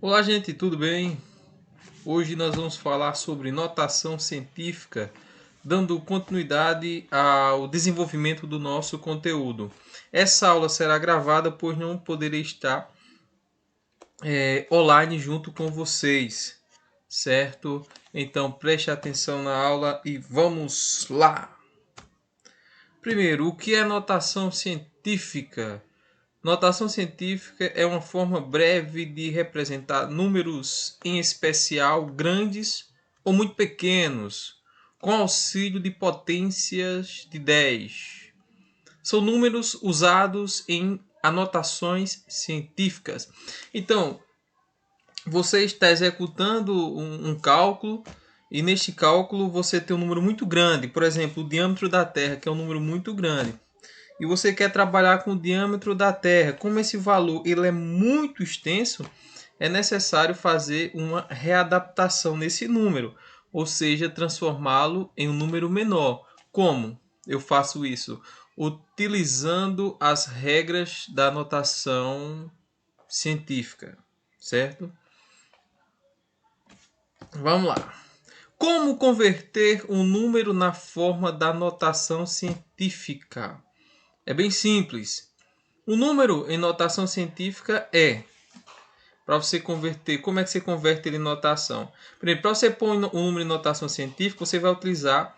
Olá, gente, tudo bem? Hoje nós vamos falar sobre notação científica, dando continuidade ao desenvolvimento do nosso conteúdo. Essa aula será gravada, pois não poderei estar online junto com vocês, certo? Então preste atenção na aula e vamos lá! Primeiro, o que é notação científica? Notação científica é uma forma breve de representar números, em especial grandes ou muito pequenos, com auxílio de potências de 10. São números usados em anotações científicas. Então, você está executando um cálculo e neste cálculo você tem um número muito grande, por exemplo, o diâmetro da Terra, que é um número muito grande, e você quer trabalhar com o diâmetro da Terra. Como esse valor ele é muito extenso, é necessário fazer uma readaptação nesse número, ou seja, transformá-lo em um número menor. Como eu faço isso? Utilizando as regras da notação científica, certo? Vamos lá. Como converter um número na forma da notação científica? É bem simples. O número em notação científica é, para você converter, como é que você converte ele em notação? Primeiro, para você pôr um número em notação científica, você vai utilizar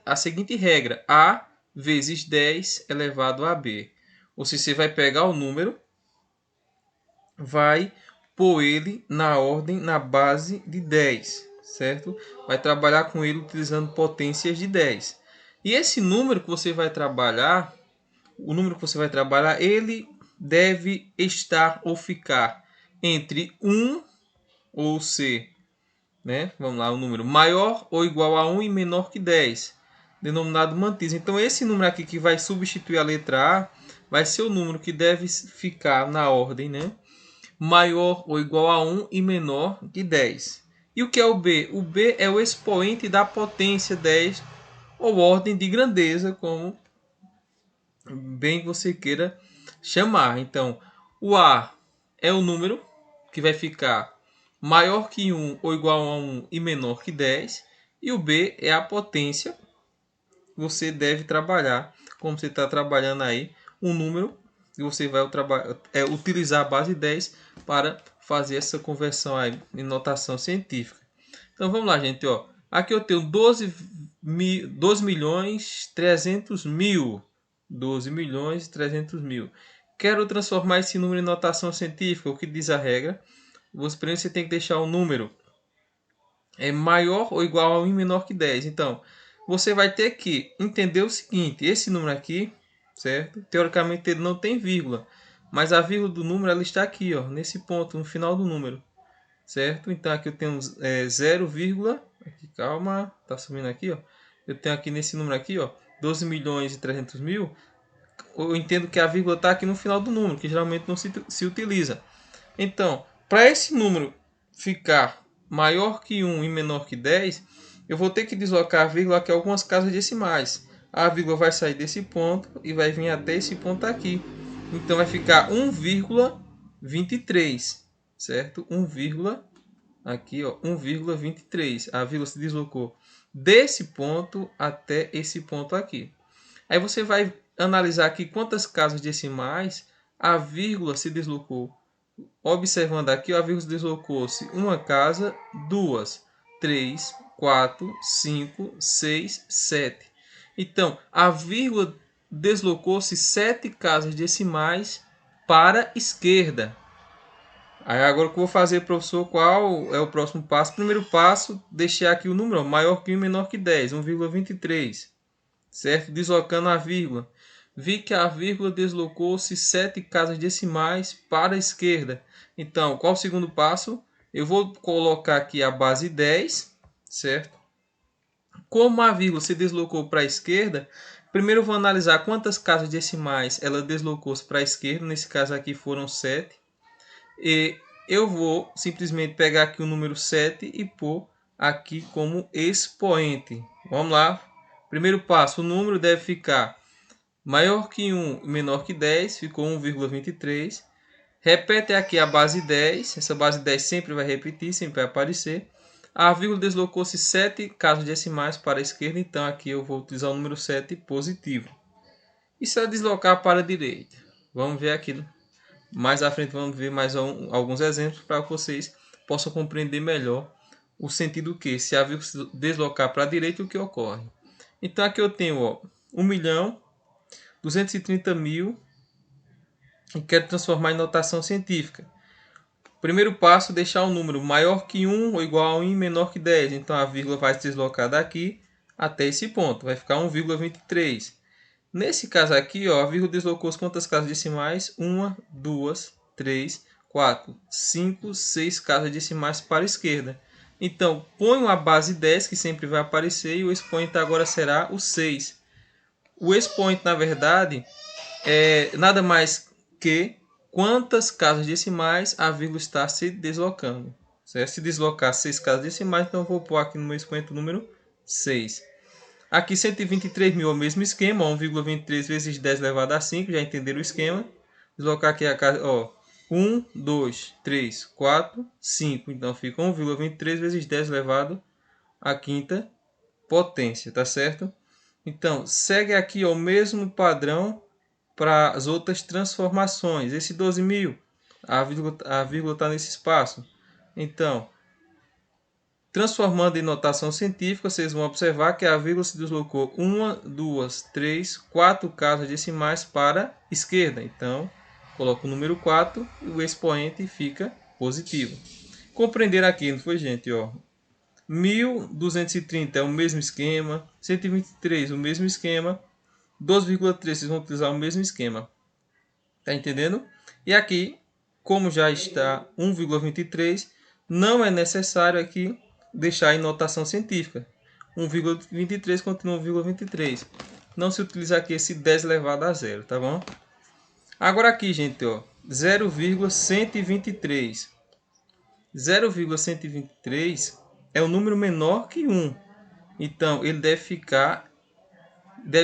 a seguinte regra: A vezes 10 elevado a B. Ou seja, você vai pegar o número, vai pôr ele na ordem, na base de 10, certo? Vai trabalhar com ele utilizando potências de 10. E esse número que você vai trabalhar, ele deve estar ou ficar entre 1 ou ser, né? Vamos lá, o número maior ou igual a 1 e menor que 10, denominado mantis. Então esse número aqui que vai substituir a letra A vai ser o número que deve ficar na ordem, né? Maior ou igual a 1 e menor que 10. E o que é o B? O B é o expoente da potência 10 ou ordem de grandeza, como bem você queira chamar. Então, o A é o número que vai ficar maior que 1 ou igual a 1 e menor que 10. E o B é a potência. Você deve trabalhar, como você está trabalhando aí, um número e você vai utilizar a base 10 para fazer essa conversão aí em notação científica. Então vamos lá, gente. Ó. Aqui eu tenho 12 milhões 300 mil. 12 milhões 300 mil. Quero transformar esse número em notação científica. O que diz a regra? Primeiro você tem que deixar o número maior ou igual a 1 menor que 10. Então, você vai ter que entender o seguinte. Esse número aqui, certo? Teoricamente ele não tem vírgula. Mas a vírgula do número ela está aqui, ó, nesse ponto, no final do número. Certo? Então aqui eu tenho 0, aqui, calma, tá subindo aqui, ó. Eu tenho aqui nesse número aqui, ó, 12 milhões e 300 mil. Eu entendo que a vírgula está aqui no final do número, que geralmente não se utiliza. Então, para esse número ficar maior que 1 e menor que 10, eu vou ter que deslocar a vírgula aqui algumas casas decimais. A vírgula vai sair desse ponto e vai vir até esse ponto aqui. Então vai ficar 1,23, certo? 1, aqui, ó, 1,23. A vírgula se deslocou desse ponto até esse ponto aqui. Aí você vai analisar aqui quantas casas decimais a vírgula se deslocou. Observando aqui, a vírgula deslocou-se uma casa, 2, 3, 4, 5, 6, 7. Então, a vírgula deslocou-se 7 casas decimais para a esquerda. Aí agora o que eu vou fazer, professor, qual é o próximo passo? Primeiro passo, deixar aqui o número maior que 1 e menor que 10, 1,23. Certo? Deslocando a vírgula. Vi que a vírgula deslocou-se 7 casas decimais para a esquerda. Então, qual o segundo passo? Eu vou colocar aqui a base 10, certo? Como a vírgula se deslocou para a esquerda, primeiro eu vou analisar quantas casas decimais ela deslocou-se para a esquerda. Nesse caso aqui foram 7. E eu vou simplesmente pegar aqui o número 7 e pôr aqui como expoente. Vamos lá. Primeiro passo, o número deve ficar maior que 1 e menor que 10, ficou 1,23. Repete aqui a base 10. Essa base 10 sempre vai repetir, sempre vai aparecer. A vírgula deslocou-se 7 casas decimais para a esquerda, então aqui eu vou utilizar o número 7 positivo. E se eu deslocar para a direita? Vamos ver aqui. Mais à frente vamos ver mais alguns exemplos para que vocês possam compreender melhor o sentido que, se a vírgula se deslocar para a direita, o que ocorre. Então aqui eu tenho 1.230.000 e quero transformar em notação científica. Primeiro passo, deixar o número maior que 1 ou igual a 1 e menor que 10. Então a vírgula vai se deslocar daqui até esse ponto. Vai ficar 1,23. Nesse caso aqui, a vírgula deslocou-se quantas casas decimais? 1, 2, 3, 4, 5, 6 casas decimais para a esquerda. Então, ponho a base 10, que sempre vai aparecer, e o expoente agora será o 6. O expoente, na verdade, é nada mais que quantas casas decimais a vírgula está se deslocando. Certo? Se deslocar 6 casas decimais, então eu vou pôr aqui no meu expoente o número 6. Aqui 123.000 é o mesmo esquema, 1,23 vezes 10 elevado a 5, já entenderam o esquema. Deslocar aqui a casa, 1, 2, 3, 4, 5. Então fica 1,23 vezes 10 elevado à quinta potência, tá certo? Então, segue aqui o mesmo padrão para as outras transformações. Esse 12.000, a vírgula está nesse espaço. Então, transformando em notação científica, vocês vão observar que a vírgula se deslocou 1, 2, 3, 4 casas decimais para a esquerda. Então, coloco o número 4 e o expoente fica positivo. Compreender aqui, não foi, gente? 1.230 é o mesmo esquema, 123 o mesmo esquema, 12,3 vocês vão utilizar o mesmo esquema. Tá entendendo? E aqui, como já está 1,23, não é necessário aqui deixar em notação científica. 1,23 continua 1,23. Não se utiliza aqui esse 10 elevado a zero, tá bom? Agora aqui, gente, 0,123. 0,123 é um número menor que 1. Então, ele deve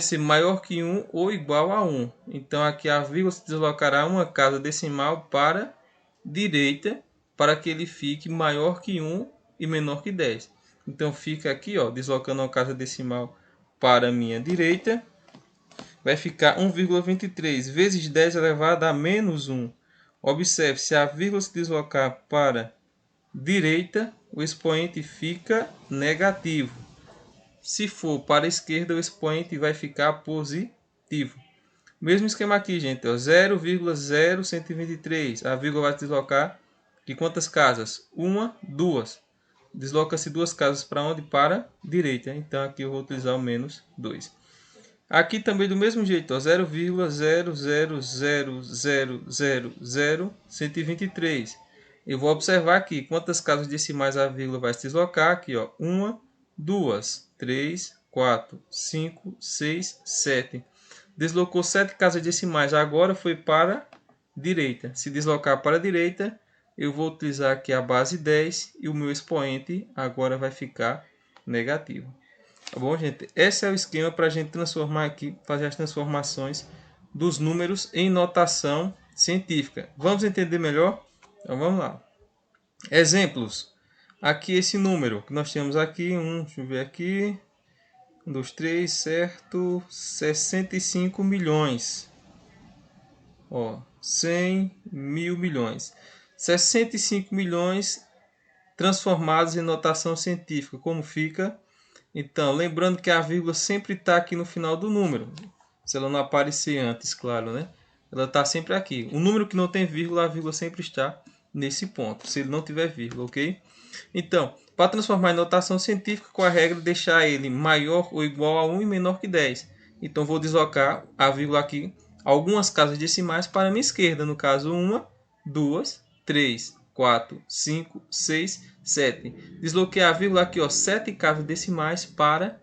ser maior que 1 ou igual a 1. Então, aqui a vírgula se deslocará uma casa decimal para a direita, para que ele fique maior que 1 e menor que 10. Então, fica aqui, deslocando uma casa decimal para a minha direita. Vai ficar 1,23 vezes 10 elevado a menos 1. Observe, se a vírgula se deslocar para a direita, o expoente fica negativo. Se for para a esquerda, o expoente vai ficar positivo. Mesmo esquema aqui, gente. 0,0123. A vírgula vai se deslocar de quantas casas? 1, 2. Desloca-se 2 casas para onde? Para a direita. Então aqui eu vou utilizar o menos 2. Aqui também do mesmo jeito. 0,000000123. Eu vou observar aqui quantas casas decimais a vírgula vai se deslocar. Aqui, 1, 2, 3, 4, 5, 6, 7. Deslocou 7 casas decimais. Agora foi para a direita. Se deslocar para a direita, eu vou utilizar aqui a base 10 e o meu expoente agora vai ficar negativo. Tá bom, gente? Esse é o esquema para a gente transformar aqui, fazer as transformações dos números em notação científica. Vamos entender melhor? Então vamos lá. Exemplos. Aqui esse número que nós temos aqui, deixa eu ver aqui, 1, 2, 3, certo, 65 milhões. 100 mil milhões. 65 milhões transformados em notação científica. Como fica? Então, lembrando que a vírgula sempre está aqui no final do número. Se ela não aparecer antes, claro, né? Ela está sempre aqui. O número que não tem vírgula, a vírgula sempre está nesse ponto, se ele não tiver vírgula, ok? Então, para transformar em notação científica, com a regra de deixar ele maior ou igual a 1 e menor que 10. Então, vou deslocar a vírgula aqui, algumas casas decimais para a minha esquerda. No caso, 1, 2, 3, 4, 5, 6, 7. Desloquei a vírgula aqui, 7 casas decimais para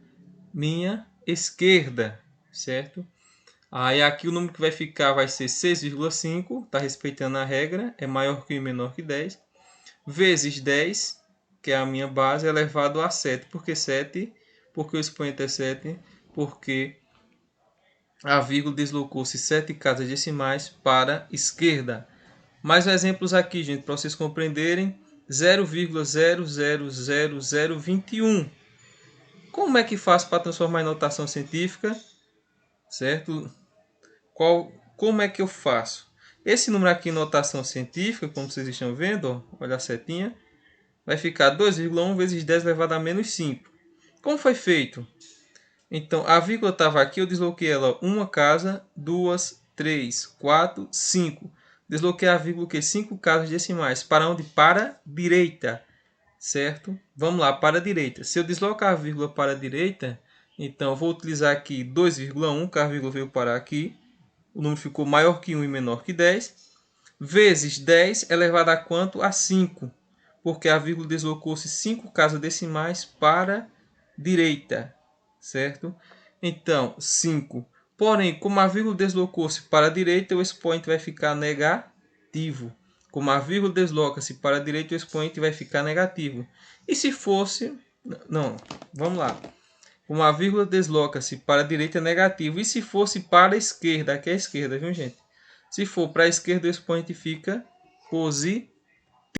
minha esquerda, certo? Aí aqui o número que vai ficar vai ser 6,5, está respeitando a regra, é maior que 1 e menor que 10, vezes 10, que é a minha base, elevado a 7. Por que 7? Porque o expoente é 7, porque a vírgula deslocou-se 7 casas decimais para a esquerda. Mais exemplos aqui, gente, para vocês compreenderem. 0,000021. Como é que faço para transformar em notação científica? Certo? Como é que eu faço? Esse número aqui em notação científica, como vocês estão vendo, ó, olha a setinha, vai ficar 2,1 vezes 10 elevado a menos 5. Como foi feito? Então, a vírgula estava aqui, eu desloquei ela uma casa, 2, 3, 4, 5. Desloquei a vírgula que 5 casas decimais. Para onde? Para a direita. Certo? Vamos lá, para a direita. Se eu deslocar a vírgula para a direita, então eu vou utilizar aqui 2,1, que a vírgula veio parar aqui. O número ficou maior que 1 e menor que 10. Vezes 10 elevado a quanto? A 5. Porque a vírgula deslocou-se 5 casas decimais para a direita. Certo? Então, 5. Porém, como a vírgula deslocou-se para a direita, o expoente vai ficar negativo. Como a vírgula desloca-se para a direita, o expoente vai ficar negativo. E se fosse... Não, vamos lá. Como a vírgula desloca-se para a direita, é negativo. E se fosse para a esquerda? Aqui é a esquerda, viu, gente? Se for para a esquerda, o expoente fica positivo.